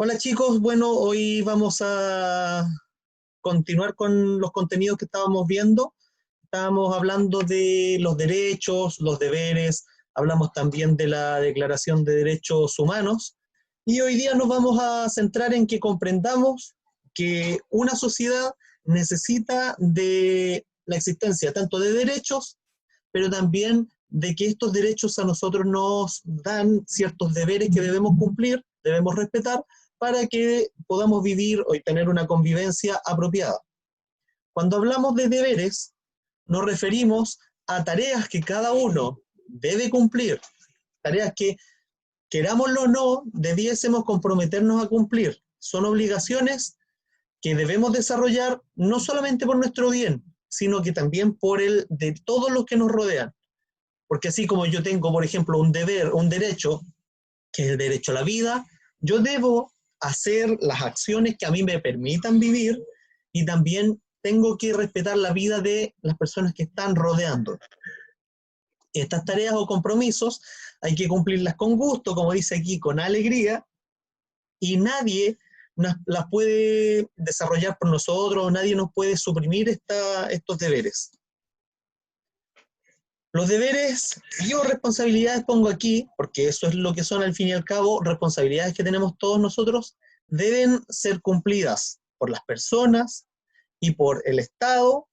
Hola chicos, bueno, hoy vamos a continuar con los contenidos que estábamos viendo. Estábamos hablando de los derechos, los deberes, hablamos también de la Declaración de Derechos Humanos y hoy día nos vamos a centrar en que comprendamos que una sociedad necesita de la existencia tanto de derechos, pero también de que estos derechos a nosotros nos dan ciertos deberes que debemos cumplir, debemos respetar, para que podamos vivir y tener una convivencia apropiada. Cuando hablamos de deberes, nos referimos a tareas que cada uno debe cumplir, tareas que, querámoslo o no, debiésemos comprometernos a cumplir. Son obligaciones que debemos desarrollar no solamente por nuestro bien, sino que también por el de todos los que nos rodean. Porque así como yo tengo, por ejemplo, un deber, un derecho, que es el derecho a la vida, yo debo hacer las acciones que a mí me permitan vivir y también tengo que respetar la vida de las personas que están rodeando. Estas tareas o compromisos hay que cumplirlas con gusto, como dice aquí, con alegría, y nadie las puede desarrollar por nosotros, nadie nos puede suprimir estos deberes. Los deberes y o responsabilidades pongo aquí, porque eso es lo que son al fin y al cabo, responsabilidades que tenemos todos nosotros, deben ser cumplidas por las personas y por el Estado,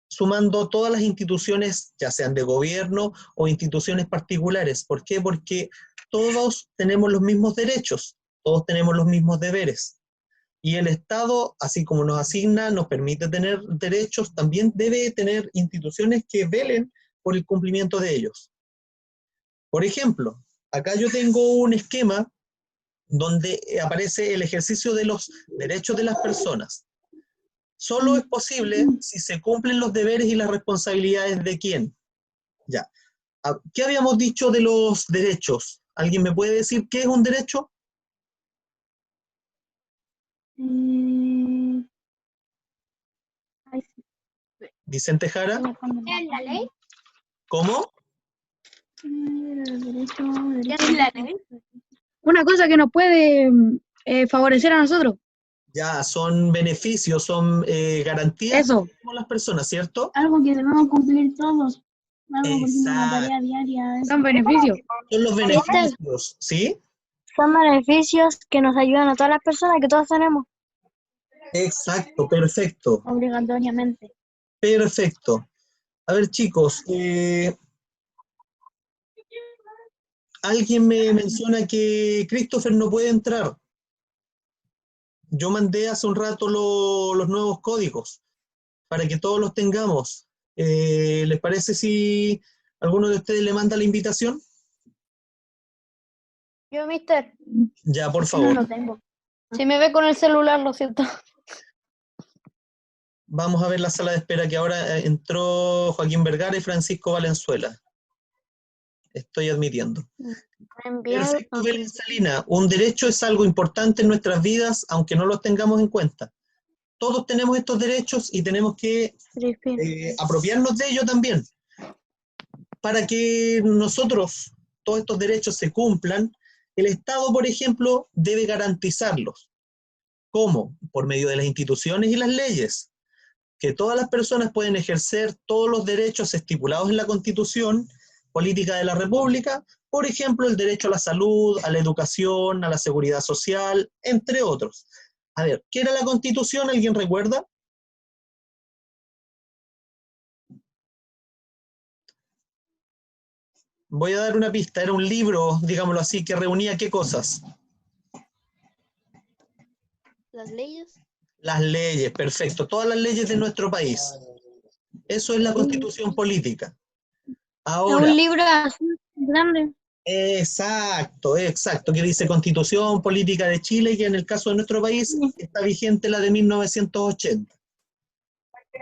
sumando todas las instituciones, ya sean de gobierno o instituciones particulares. ¿Por qué? Porque todos tenemos los mismos derechos, todos tenemos los mismos deberes. Y el Estado, así como nos asigna, nos permite tener derechos, también debe tener instituciones que velen por el cumplimiento de ellos. Por ejemplo, acá yo tengo un esquema donde aparece el ejercicio de los derechos de las personas. Solo es posible si se cumplen los deberes y las responsabilidades de quién. Ya. ¿Qué habíamos dicho de los derechos? ¿Alguien me puede decir qué es un derecho? Vicente Jara. ¿Es la ley? ¿Cómo? ¿Qué es la ley? Una cosa que nos puede favorecer a nosotros. Ya, son beneficios, son garantías Eso. que tenemos las personas, ¿cierto? Algo que debemos cumplir todos. Algo, por ejemplo, una Exacto. tarea diaria. Son beneficios. Son los beneficios, ¿sí? Son beneficios que nos ayudan a todas las personas que todos tenemos. Exacto, perfecto. Obligatoriamente. Perfecto. A ver, chicos, alguien me menciona que Christopher no puede entrar. Yo mandé hace un rato los nuevos códigos para que todos los tengamos. ¿Les parece si alguno de ustedes le manda la invitación? Yo, mister, Ya, por No favor. lo tengo. si me ve con el celular, lo siento. Vamos a ver la sala de espera, que ahora entró Joaquín Vergara y Francisco Valenzuela. Estoy admitiendo. Perfecto, Belén Salina. Un derecho es algo importante en nuestras vidas, aunque no los tengamos en cuenta. Todos tenemos estos derechos y tenemos que apropiarnos de ellos también. Para que nosotros, todos estos derechos se cumplan, el Estado, por ejemplo, debe garantizarlos. ¿Cómo? Por medio de las instituciones y las leyes. Que todas las personas pueden ejercer todos los derechos estipulados en la Constitución Política de la República, por ejemplo, el derecho a la salud, a la educación, a la seguridad social, entre otros. A ver, ¿qué era la Constitución? ¿Alguien recuerda? Voy a dar una pista. Era un libro, digámoslo así, que reunía ¿qué cosas? Las leyes. Las leyes, perfecto. Todas las leyes de nuestro país. Eso es la Constitución política. Ahora, Un libro así, grande. exacto, que dice Constitución Política de Chile, que en el caso de nuestro país está vigente la de 1980.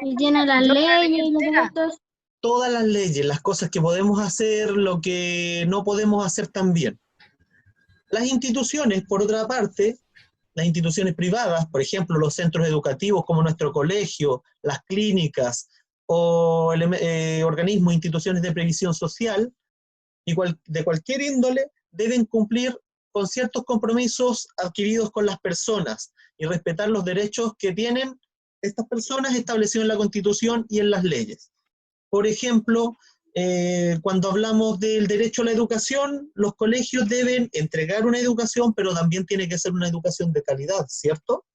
Y tiene las leyes y los derechos. Todas las leyes, las cosas que podemos hacer, lo que no podemos hacer también. Las instituciones, por otra parte, las instituciones privadas, por ejemplo, los centros educativos como nuestro colegio, las clínicas o organismos, instituciones de previsión social, de cualquier índole, deben cumplir con ciertos compromisos adquiridos con las personas y respetar los derechos que tienen estas personas establecidos en la Constitución y en las leyes. Por ejemplo, cuando hablamos del derecho a la educación, los colegios deben entregar una educación, pero también tiene que ser una educación de calidad, ¿cierto?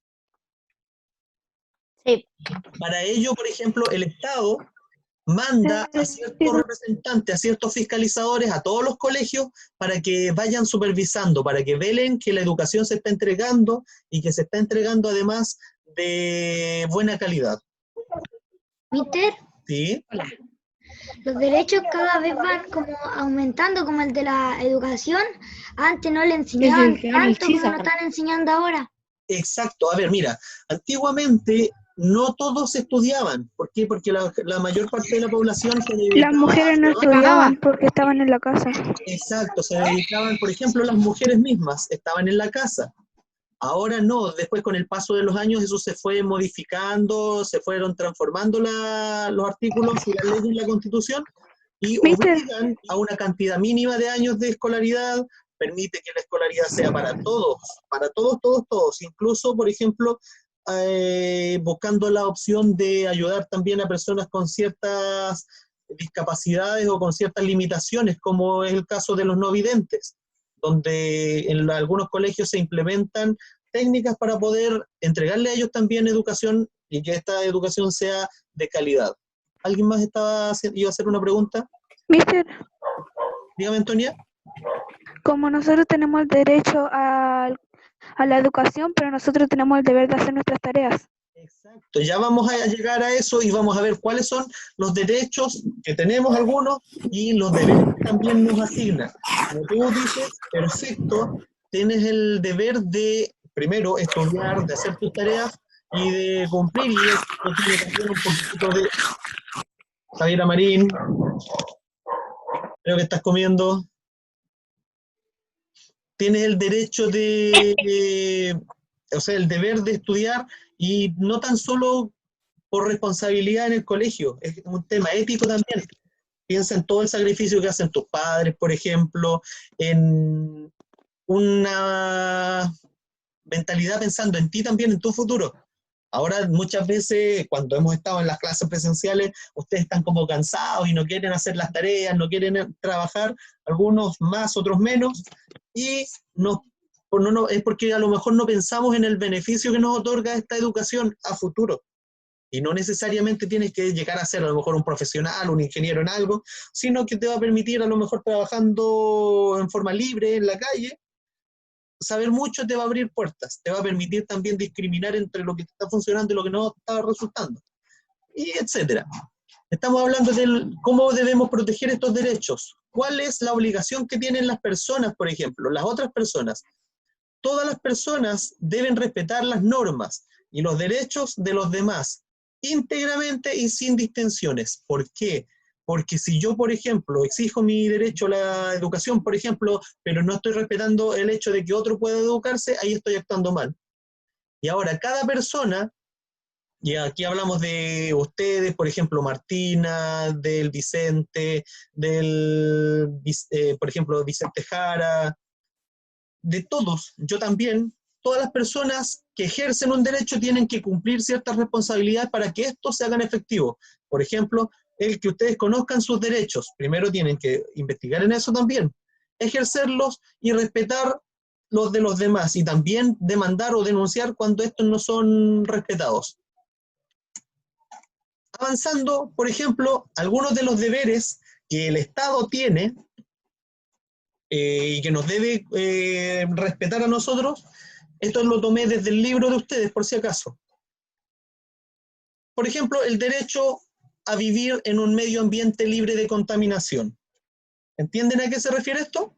Sí. Para ello, por ejemplo, el Estado manda a ciertos representantes, a ciertos fiscalizadores, a todos los colegios, para que vayan supervisando, para que velen que la educación se está entregando y que se está entregando además de buena calidad. Mister, ¿Sí? los derechos cada vez van como aumentando, como el de la educación. Antes no le enseñaban que gana el tanto como Cisa. lo están enseñando ahora. Exacto. A ver, mira, antiguamente no todos estudiaban. ¿Por qué? Porque la mayor parte de la población se dedicaba Las mujeres no estudiaban porque estaban en la casa. Exacto, se dedicaban, por ejemplo, las mujeres mismas estaban en la casa. Ahora no, después con el paso de los años eso se fue modificando, se fueron transformando los artículos y las leyes en la Constitución y Mister. obligan a una cantidad mínima de años de escolaridad, permite que la escolaridad sea para todos, incluso, por ejemplo, buscando la opción de ayudar también a personas con ciertas discapacidades o con ciertas limitaciones, como es el caso de los no videntes, donde en algunos colegios se implementan técnicas para poder entregarle a ellos también educación y que esta educación sea de calidad. ¿Alguien más iba a hacer una pregunta? Mister, Dígame, Antonia. como nosotros tenemos el derecho a la educación, pero nosotros tenemos el deber de hacer nuestras tareas. Exacto, ya vamos a llegar a eso y vamos a ver cuáles son los derechos que tenemos algunos y los deberes que también nos asignan. Como tú dices, perfecto, tienes el deber de, primero, estudiar, de hacer tus tareas y de cumplir, y eso tiene también un poquito de... Javiera Marín, creo que estás comiendo. Tienes el derecho o sea, el deber de estudiar y no tan solo por responsabilidad en el colegio, es un tema ético también. Piensa en todo el sacrificio que hacen tus padres, por ejemplo, en una mentalidad pensando en ti también, en tu futuro. Ahora, muchas veces, cuando hemos estado en las clases presenciales, ustedes están como cansados y no quieren hacer las tareas, no quieren trabajar, algunos más, otros menos, y es porque a lo mejor no pensamos en el beneficio que nos otorga esta educación a futuro. Y no necesariamente tienes que llegar a ser a lo mejor un profesional, un ingeniero en algo, sino que te va a permitir a lo mejor trabajando en forma libre en la calle. Saber mucho te va a abrir puertas, te va a permitir también discriminar entre lo que está funcionando y lo que no está resultando, y etcétera. Estamos hablando de cómo debemos proteger estos derechos. ¿Cuál es la obligación que tienen las personas, por ejemplo, las otras personas? Todas las personas deben respetar las normas y los derechos de los demás, íntegramente y sin distinciones. ¿Por qué? Porque si yo, por ejemplo, exijo mi derecho a la educación, por ejemplo, pero no estoy respetando el hecho de que otro pueda educarse, ahí estoy actuando mal. Y ahora, cada persona, y aquí hablamos de ustedes, por ejemplo, Martina, del Vicente, por ejemplo, Vicente Jara, de todos, yo también, todas las personas que ejercen un derecho tienen que cumplir ciertas responsabilidades para que estos se hagan efectivos. Por ejemplo, el que ustedes conozcan sus derechos, primero tienen que investigar en eso también, ejercerlos y respetar los de los demás, y también demandar o denunciar cuando estos no son respetados. Avanzando, por ejemplo, algunos de los deberes que el Estado tiene y que nos debe respetar a nosotros. Esto lo tomé desde el libro de ustedes, por si acaso. Por ejemplo, el derecho a vivir en un medio ambiente libre de contaminación. ¿Entienden a qué se refiere esto?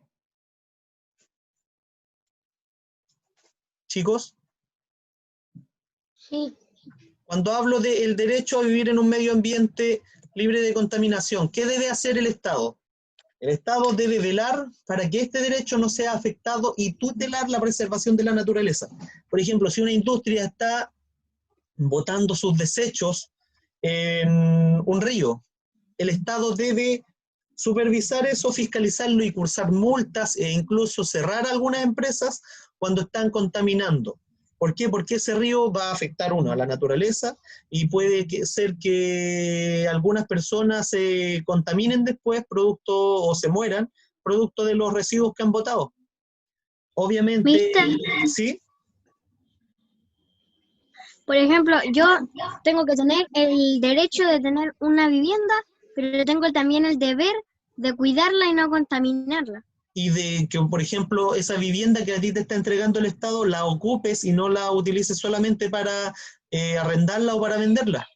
Chicos. Sí. Cuando hablo del derecho a vivir en un medio ambiente libre de contaminación, ¿qué debe hacer el Estado? El Estado debe velar para que este derecho no sea afectado y tutelar la preservación de la naturaleza. Por ejemplo, si una industria está botando sus desechos en un río, el Estado debe supervisar eso, fiscalizarlo y cursar multas e incluso cerrar algunas empresas cuando están contaminando. ¿Por qué? Porque ese río va a afectar, uno, a la naturaleza y puede ser que algunas personas se contaminen después producto o se mueran producto de los residuos que han botado. Obviamente, ¿Viste? ¿sí? Por ejemplo, yo tengo que tener el derecho de tener una vivienda, pero tengo también el deber de cuidarla y no contaminarla. Y de que, por ejemplo, esa vivienda que a ti te está entregando el Estado, la ocupes y no la utilices solamente para arrendarla o para venderla,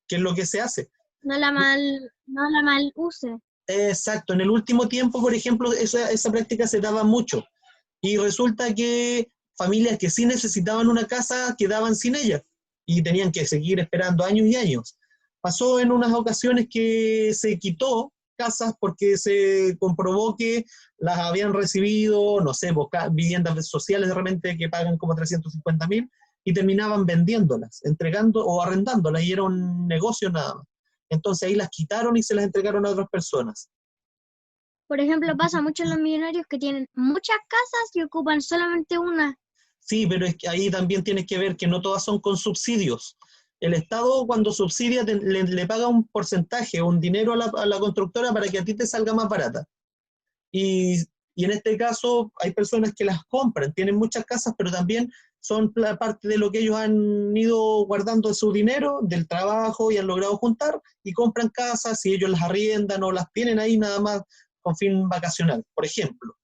que es lo que se hace. No la mal use. Exacto, en el último tiempo, por ejemplo, esa práctica se daba mucho. Y resulta que familias que sí necesitaban una casa quedaban sin ella y tenían que seguir esperando años y años. Pasó en unas ocasiones que se quitó casas porque se comprobó que las habían recibido, no sé, viviendas sociales de repente que pagan como 350.000 y terminaban vendiéndolas, entregando o arrendándolas y era un negocio nada más. Entonces ahí las quitaron y se las entregaron a otras personas. Por ejemplo, pasa mucho en los millonarios que tienen muchas casas y ocupan solamente una. Sí, pero es que ahí también tienes que ver que no todas son con subsidios. El Estado cuando subsidia le paga un porcentaje, un dinero a la constructora para que a ti te salga más barata. Y en este caso hay personas que las compran, tienen muchas casas, pero también son parte de lo que ellos han ido guardando de su dinero, del trabajo y han logrado juntar, y compran casas y ellos las arriendan o las tienen ahí nada más con fin vacacional, por ejemplo.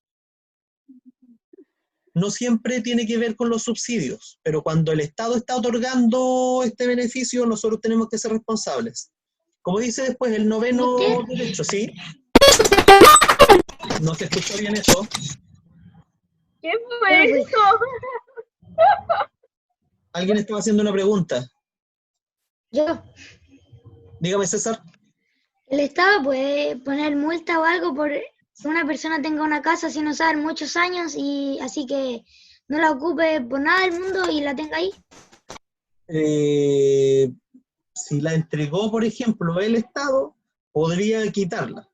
No siempre tiene que ver con los subsidios, pero cuando el Estado está otorgando este beneficio, nosotros tenemos que ser responsables. Como dice después el 9º derecho, ¿sí? No se escuchó bien eso. ¿Qué fue eso? Alguien estaba haciendo una pregunta. Yo. Dígame, César. ¿El Estado puede poner multa o algo por que una persona tenga una casa sin usar muchos años y así que no la ocupe por nada del mundo y la tenga ahí? Si la entregó, por ejemplo, el Estado, podría quitarla.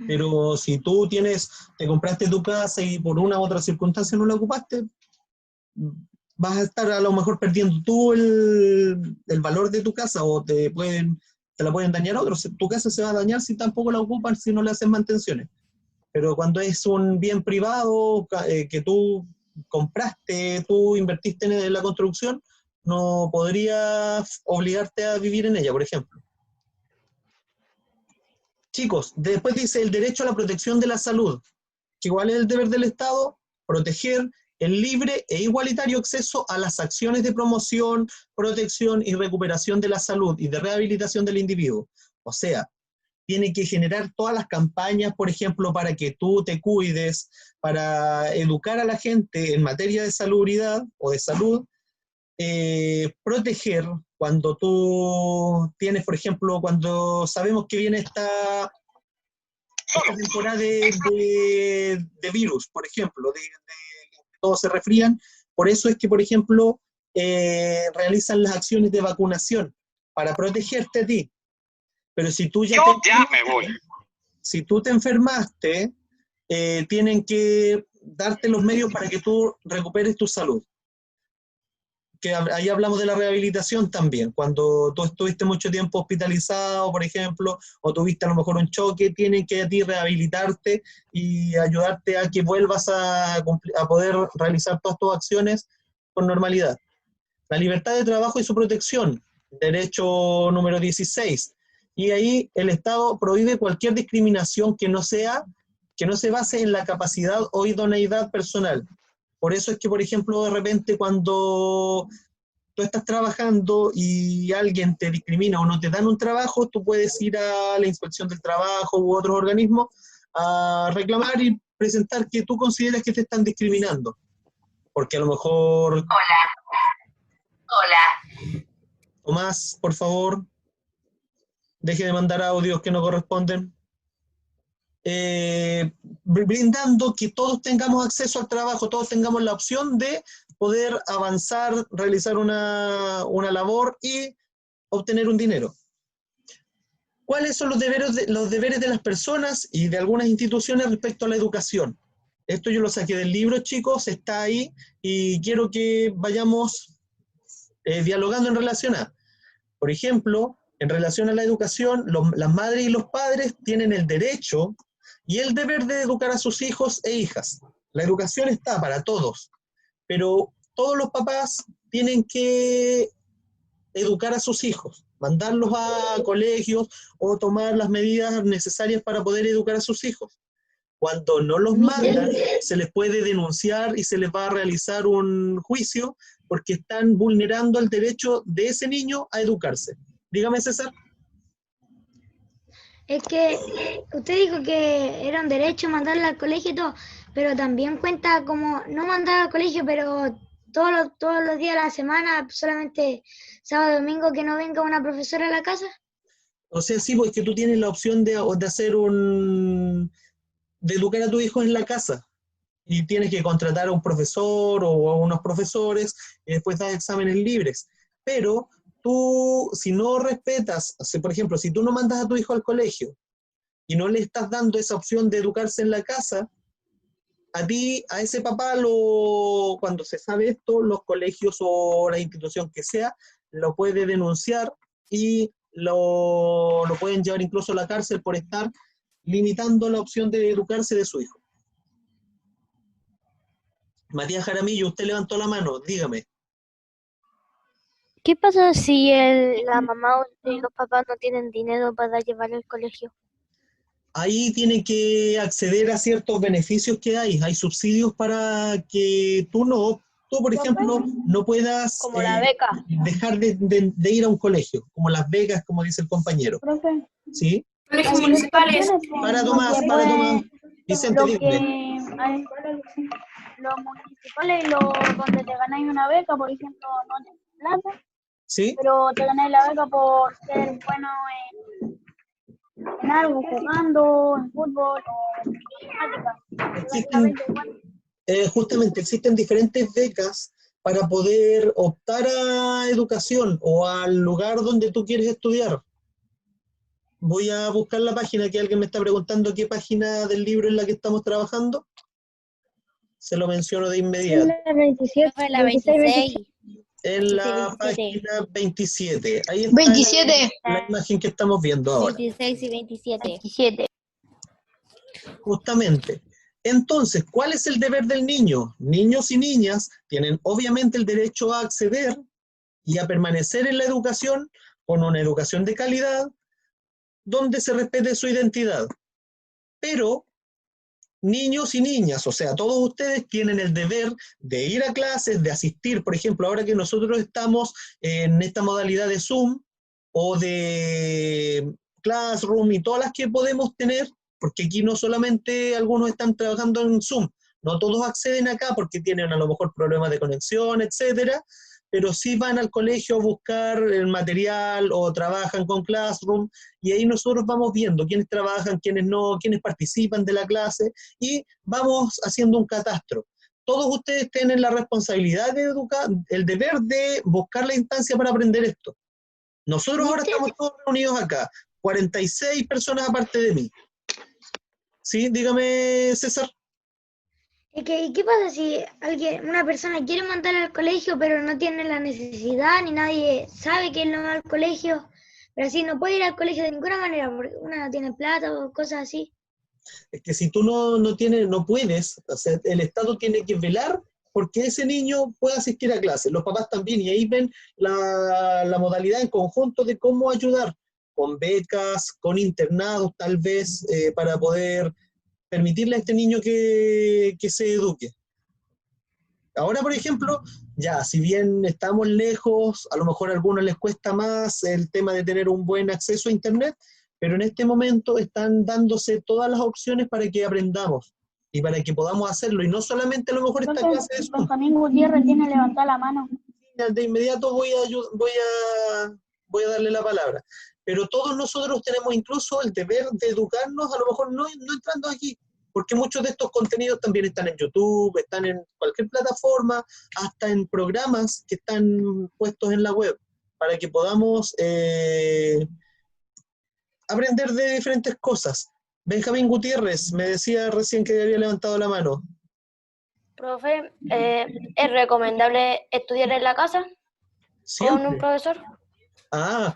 Pero si tú te compraste tu casa y por una u otra circunstancia no la ocupaste, vas a estar a lo mejor perdiendo tú el valor de tu casa o te la pueden dañar otros. Tu casa se va a dañar si tampoco la ocupan, si no le hacen mantenciones. Pero cuando es un bien privado que tú compraste, tú invertiste en la construcción, no podría obligarte a vivir en ella, por ejemplo. Chicos, después dice el derecho a la protección de la salud, que igual es el deber del Estado, proteger el libre e igualitario acceso a las acciones de promoción, protección y recuperación de la salud y de rehabilitación del individuo. O sea, tiene que generar todas las campañas, por ejemplo, para que tú te cuides, para educar a la gente en materia de salubridad o de salud, proteger cuando tú tienes, por ejemplo, cuando sabemos que viene esta temporada de virus, por ejemplo, de todos se resfrían, por eso es que, por ejemplo, realizan las acciones de vacunación para protegerte a ti. Pero si tú ya me voy. Si tú te enfermaste, tienen que darte los medios para que tú recuperes tu salud. Que ahí hablamos de la rehabilitación también. Cuando tú estuviste mucho tiempo hospitalizado, por ejemplo, o tuviste a lo mejor un choque, tienen que a ti rehabilitarte y ayudarte a que vuelvas a poder realizar todas tus acciones con normalidad. La libertad de trabajo y su protección, derecho número 16. Y ahí el Estado prohíbe cualquier discriminación que no se base en la capacidad o idoneidad personal. Por eso es que, por ejemplo, de repente cuando tú estás trabajando y alguien te discrimina o no te dan un trabajo, tú puedes ir a la inspección del trabajo u otros organismos a reclamar y presentar que tú consideras que te están discriminando. Porque a lo mejor... Hola. Tomás, por favor, deje de mandar audios que no corresponden. Brindando que todos tengamos acceso al trabajo, todos tengamos la opción de poder avanzar, realizar una labor y obtener un dinero. ¿Cuáles son los deberes de las personas y de algunas instituciones respecto a la educación? Esto yo lo saqué del libro, chicos, está ahí, y quiero que vayamos dialogando en relación a, por ejemplo, en relación a la educación, las madres y los padres tienen el derecho y el deber de educar a sus hijos e hijas. La educación está para todos, pero todos los papás tienen que educar a sus hijos, mandarlos a colegios o tomar las medidas necesarias para poder educar a sus hijos. Cuando no los mandan, se les puede denunciar y se les va a realizar un juicio porque están vulnerando el derecho de ese niño a educarse. Dígame, César. Es que usted dijo que era un derecho mandarla al colegio y todo, pero también cuenta como no mandar al colegio, pero todos los días de la semana, solamente sábado y domingo, que no venga una profesora a la casa. O sea, sí, pues que tú tienes la opción de hacer de educar a tu hijo en la casa. Y tienes que contratar a un profesor o a unos profesores y después das exámenes libres. Pero tú, si no respetas, por ejemplo, si tú no mandas a tu hijo al colegio y no le estás dando esa opción de educarse en la casa, a ese papá, cuando se sabe esto, los colegios o la institución que sea, lo puede denunciar y lo pueden llevar incluso a la cárcel por estar limitando la opción de educarse de su hijo. Matías Jaramillo, usted levantó la mano, dígame. ¿Qué pasa si la mamá o los papás no tienen dinero para llevar al colegio? Ahí tiene que acceder a ciertos beneficios que hay subsidios para que tú, por ejemplo, no puedas Como la beca. dejar de ir a un colegio, como las becas, como dice el compañero. Profe, ¿Sí? Colegios municipales. Para Tomás. Vicente, dígame. los municipales y los donde te ganáis una beca, por ejemplo, no tienes plata, ¿Sí? pero te ganáis la beca por ser bueno en algo, jugando, en fútbol o en matemáticas. Justamente existen diferentes becas para poder optar a educación o al lugar donde tú quieres estudiar. Voy a buscar la página, que alguien me está preguntando qué página del libro en la que estamos trabajando. Se lo menciono de inmediato. La 27, La 26. En la 27. página 27. Ahí está 27. la imagen que estamos viendo ahora. 26 y 27. Justamente. Entonces, ¿cuál es el deber del niño? Niños y niñas tienen obviamente el derecho a acceder y a permanecer en la educación con una educación de calidad donde se respete su identidad. Pero niños y niñas, o sea, todos ustedes tienen el deber de ir a clases, de asistir, por ejemplo, ahora que nosotros estamos en esta modalidad de Zoom o de Classroom y todas las que podemos tener, porque aquí no solamente algunos están trabajando en Zoom, no todos acceden acá porque tienen a lo mejor problemas de conexión, etcétera, pero sí van al colegio a buscar el material o trabajan con Classroom, y ahí nosotros vamos viendo quiénes trabajan, quiénes no, quiénes participan de la clase, y vamos haciendo un catastro. Todos ustedes tienen la responsabilidad de educar, el deber de buscar la instancia para aprender esto. Nosotros ahora estamos todos reunidos acá, 46 personas aparte de mí. ¿Sí? Dígame, César. ¿Y qué pasa si una persona quiere mandar al colegio, pero no tiene la necesidad, ni nadie sabe que él no va al colegio, pero así no puede ir al colegio de ninguna manera, porque una no tiene plata o cosas así? Es que si tú no puedes, o sea, el Estado tiene que velar porque ese niño pueda asistir a clases, los papás también, y ahí ven la modalidad en conjunto de cómo ayudar, con becas, con internados tal vez, para poder permitirle a este niño que se eduque. Ahora, por ejemplo, ya, si bien estamos lejos, a lo mejor a algunos les cuesta más el tema de tener un buen acceso a Internet, pero en este momento están dándose todas las opciones para que aprendamos y para que podamos hacerlo, y no solamente a lo mejor esta clase de Zoom. Benjamín Gutiérrez tiene levantar la mano. De inmediato voy a darle la palabra. Pero todos nosotros tenemos incluso el deber de educarnos, a lo mejor no entrando aquí, porque muchos de estos contenidos también están en YouTube, están en cualquier plataforma, hasta en programas que están puestos en la web, para que podamos aprender de diferentes cosas. Benjamín Gutiérrez me decía recién que había levantado la mano. Profe, ¿es recomendable estudiar en la casa con Siempre. un profesor? Ah,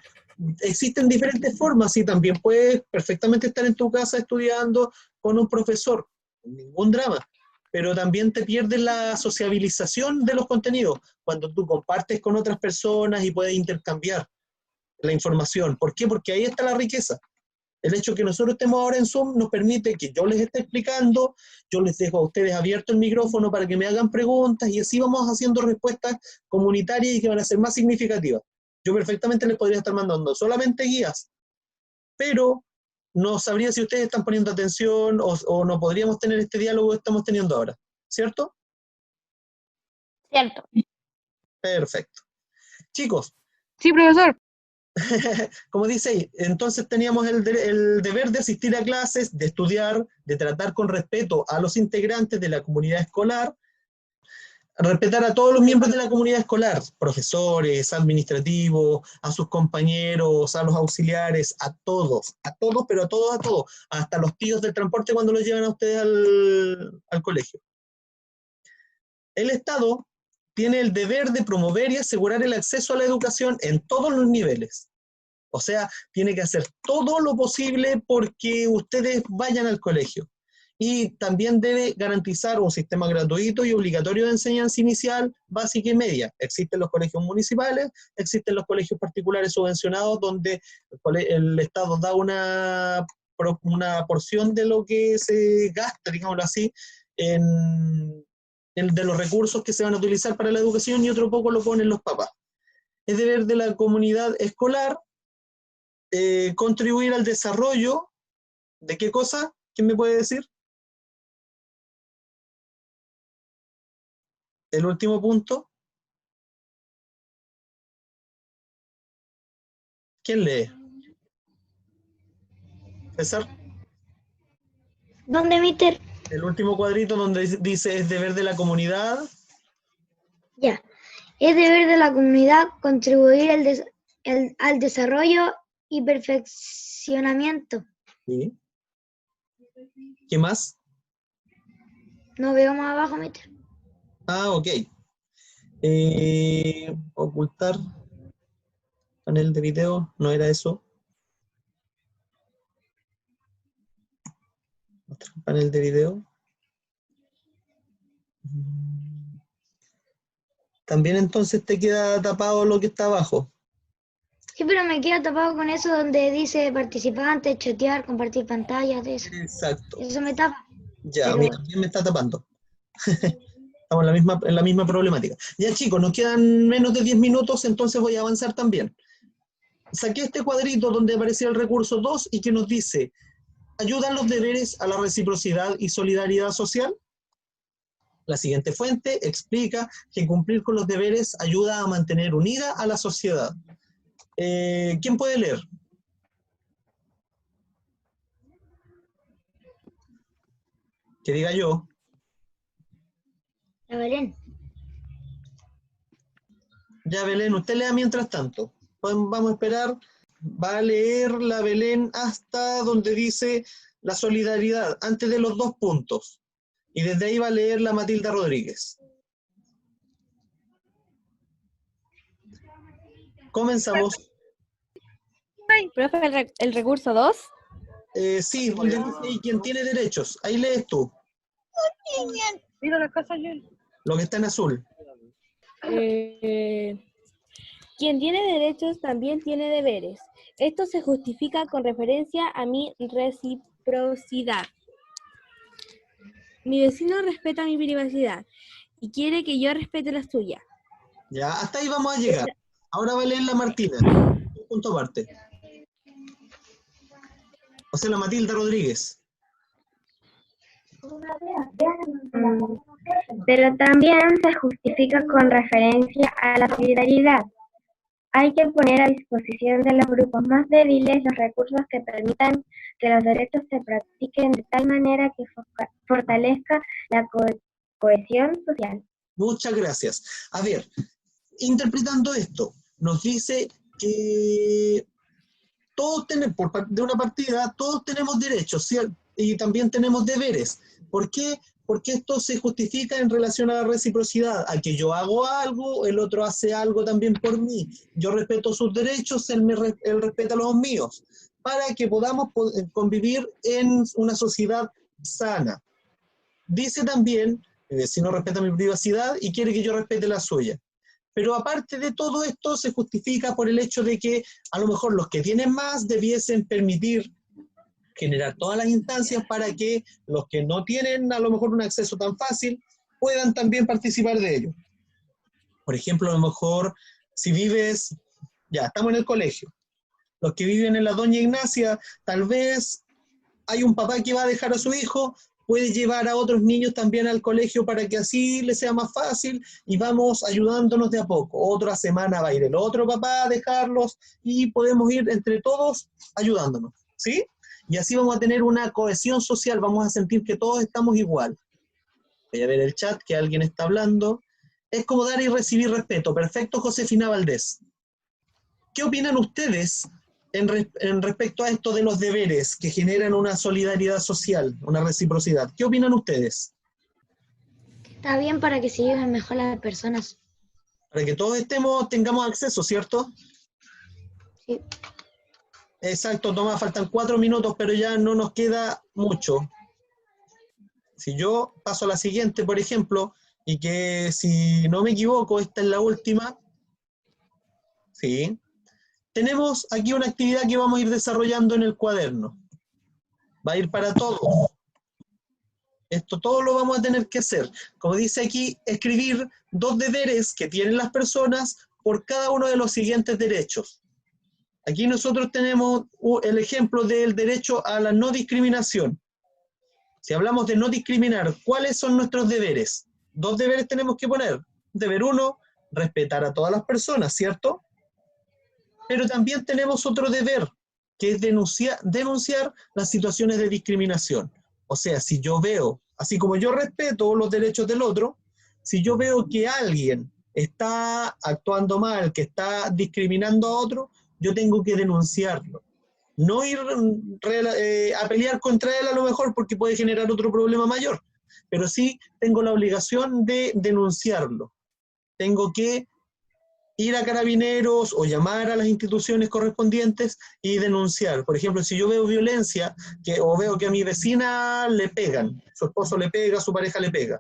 existen diferentes formas y también puedes perfectamente estar en tu casa estudiando con un profesor, ningún drama, pero también te pierdes la sociabilización de los contenidos cuando tú compartes con otras personas y puedes intercambiar la información. ¿Por qué? Porque ahí está la riqueza. El hecho de que nosotros estemos ahora en Zoom nos permite que yo les esté explicando, yo les dejo a ustedes abierto el micrófono para que me hagan preguntas y así vamos haciendo respuestas comunitarias y que van a ser más significativas. Yo perfectamente les podría estar mandando solamente guías, pero no sabría si ustedes están poniendo atención o no podríamos tener este diálogo que estamos teniendo ahora, ¿cierto? Cierto. Perfecto. Chicos, Sí, profesor. como dice, entonces teníamos el deber de asistir a clases, de estudiar, de tratar con respeto a los integrantes de la comunidad escolar, respetar a todos los miembros de la comunidad escolar, profesores, administrativos, a sus compañeros, a los auxiliares, a todos, pero a todos, hasta los tíos del transporte cuando los llevan a ustedes al colegio. El Estado tiene el deber de promover y asegurar el acceso a la educación en todos los niveles. O sea, tiene que hacer todo lo posible porque ustedes vayan al colegio. Y también debe garantizar un sistema gratuito y obligatorio de enseñanza inicial, básica y media. Existen los colegios municipales, existen los colegios particulares subvencionados, donde el Estado da una porción de lo que se gasta, digámoslo así, de los recursos que se van a utilizar para la educación y otro poco lo ponen los papás. Es deber de la comunidad escolar contribuir al desarrollo ¿de qué cosa? ¿Quién me puede decir? El último punto. ¿Quién lee? César. ¿Dónde, mister? El último cuadrito donde dice es deber de la comunidad. Ya. Es deber de la comunidad contribuir al desarrollo y perfeccionamiento. Sí. ¿Qué más? No veo más abajo, mister. Ah, ok. Ocultar. Panel de video. No era eso. Panel de video. También entonces te queda tapado lo que está abajo. Sí, pero me queda tapado con eso donde dice participante, chatear, compartir pantallas, de eso. Exacto. Eso me tapa. Ya, Pero- mira, ¿quién me está tapando? Estamos en la misma problemática. Ya chicos, nos quedan menos de 10 minutos, entonces voy a avanzar también. Saqué este cuadrito donde aparecía el recurso 2 y que nos dice, ¿ayudan los deberes a la reciprocidad y solidaridad social? La siguiente fuente explica que cumplir con los deberes ayuda a mantener unida a la sociedad. ¿Quién puede leer? Que diga yo. La Belén. Ya, Belén, usted lea mientras tanto. Vamos a esperar. Va a leer la Belén hasta donde dice la solidaridad, antes de los 2 puntos. Y desde ahí va a leer la Matilda Rodríguez. Comenzamos. Profe, el recurso 2. Sí, donde dice ahí quien tiene derechos. Ahí lees tú. Lo que está en azul. Quien tiene derechos también tiene deberes. Esto se justifica con referencia a mi reciprocidad. Mi vecino respeta mi privacidad y quiere que yo respete la suya. Ya, hasta ahí vamos a llegar. Ahora va a leer la Martina. Un punto aparte. O sea, la Matilda Rodríguez. Pero también se justifica con referencia a la solidaridad. Hay que poner a disposición de los grupos más débiles los recursos que permitan que los derechos se practiquen de tal manera que fortalezca la cohesión social. Muchas gracias. A ver, interpretando esto, nos dice que todos tenemos, de una partida, todos tenemos derechos, ¿sí? Y también tenemos deberes. ¿Por qué? Porque esto se justifica en relación a la reciprocidad, a que yo hago algo, el otro hace algo también por mí. Yo respeto sus derechos, él respeta los míos, para que podamos convivir en una sociedad sana. Dice también, el vecino respeta mi privacidad y quiere que yo respete la suya. Pero aparte de todo esto, se justifica por el hecho de que a lo mejor los que tienen más debiesen permitir generar todas las instancias para que los que no tienen a lo mejor un acceso tan fácil puedan también participar de ello. Por ejemplo, a lo mejor si vives, ya estamos en el colegio, los que viven en la Doña Ignacia, tal vez hay un papá que va a dejar a su hijo, puede llevar a otros niños también al colegio para que así les sea más fácil y vamos ayudándonos de a poco. Otra semana va a ir el otro papá a dejarlos y podemos ir entre todos ayudándonos, ¿sí? Y así vamos a tener una cohesión social, vamos a sentir que todos estamos igual. Voy a ver el chat, que alguien está hablando. Es como dar y recibir respeto. Perfecto, Josefina Valdés. ¿Qué opinan ustedes en respecto a esto de los deberes que generan una solidaridad social, una reciprocidad? ¿Qué opinan ustedes? Está bien para que se lleven mejor las personas. Para que todos tengamos acceso, ¿cierto? Sí. Exacto, Tomás, faltan 4 minutos, pero ya no nos queda mucho. Si yo paso a la siguiente, por ejemplo, y que si no me equivoco, esta es la última. Sí. Tenemos aquí una actividad que vamos a ir desarrollando en el cuaderno. Va a ir para todos. Esto todo lo vamos a tener que hacer. Como dice aquí, escribir 2 deberes que tienen las personas por cada uno de los siguientes derechos. Aquí nosotros tenemos el ejemplo del derecho a la no discriminación. Si hablamos de no discriminar, ¿cuáles son nuestros deberes? 2 deberes tenemos que poner. Deber 1, respetar a todas las personas, ¿cierto? Pero también tenemos otro deber, que es denunciar las situaciones de discriminación. O sea, si yo veo, así como yo respeto los derechos del otro, si yo veo que alguien está actuando mal, que está discriminando a otro, yo tengo que denunciarlo. No ir a pelear contra él a lo mejor porque puede generar otro problema mayor, pero sí tengo la obligación de denunciarlo. Tengo que ir a Carabineros o llamar a las instituciones correspondientes y denunciar. Por ejemplo, si yo veo violencia o veo que a mi vecina le pegan, su esposo le pega, su pareja le pega,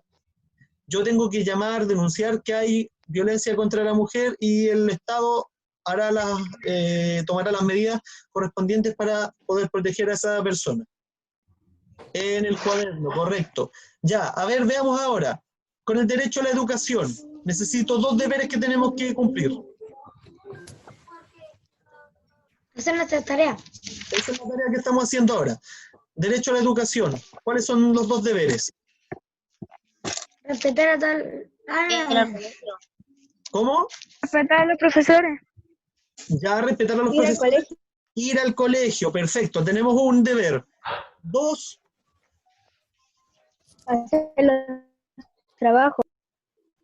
yo tengo que llamar, denunciar que hay violencia contra la mujer y el Estado tomará las medidas correspondientes para poder proteger a esa persona. En el cuaderno, correcto. Ya, a ver, veamos ahora. Con el derecho a la educación, necesito 2 deberes que tenemos que cumplir. Esa es nuestra tarea. Esa es la tarea que estamos haciendo ahora. Derecho a la educación. ¿Cuáles son los 2 deberes? Respetar a tal... ¿Cómo? Respetar a los profesores. Ya, respetar a los profesores. Ir al colegio, perfecto. Tenemos un deber. 2, Hacer los trabajos.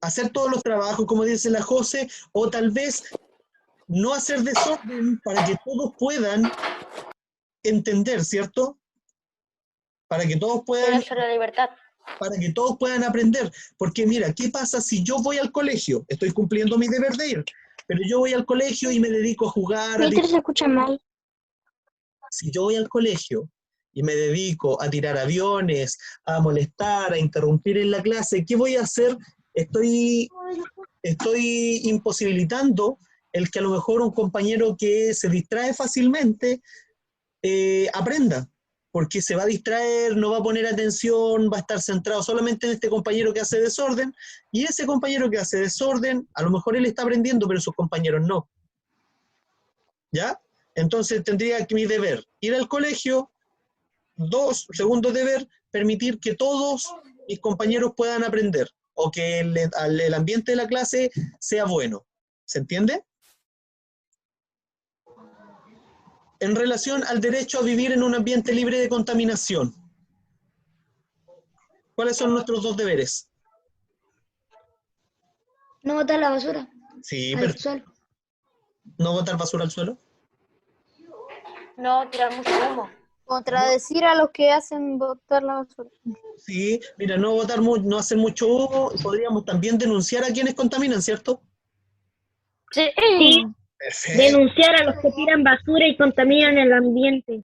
hacer todos los trabajos, como dice la José, o tal vez no hacer desorden para que todos puedan entender, ¿cierto? Para que todos puedan... la libertad. Para que todos puedan aprender. Porque mira, ¿qué pasa si yo voy al colegio? Estoy cumpliendo mi deber de ir, pero yo voy al colegio y me dedico a jugar. Víctor, se escucha mal. Si yo voy al colegio y me dedico a tirar aviones, a molestar, a interrumpir en la clase, ¿qué voy a hacer? Estoy imposibilitando el que a lo mejor un compañero que se distrae fácilmente aprenda. Porque se va a distraer, no va a poner atención, va a estar centrado solamente en este compañero que hace desorden, y ese compañero que hace desorden, a lo mejor él está aprendiendo, pero sus compañeros no. ¿Ya? Entonces tendría que mi deber ir al colegio. 2, segundo deber, permitir que todos mis compañeros puedan aprender, o que el ambiente de la clase sea bueno. ¿Se entiende? En relación al derecho a vivir en un ambiente libre de contaminación, ¿cuáles son nuestros 2 deberes? No botar la basura Sí, al pero suelo. no botar basura al suelo. No, tirar mucho humo. Contradecir a los que hacen botar la basura. Sí, mira, no botar no hacer mucho humo, podríamos también denunciar a quienes contaminan, ¿cierto? Sí. Sí, Perfecto. denunciar a los que tiran basura y contaminan el ambiente.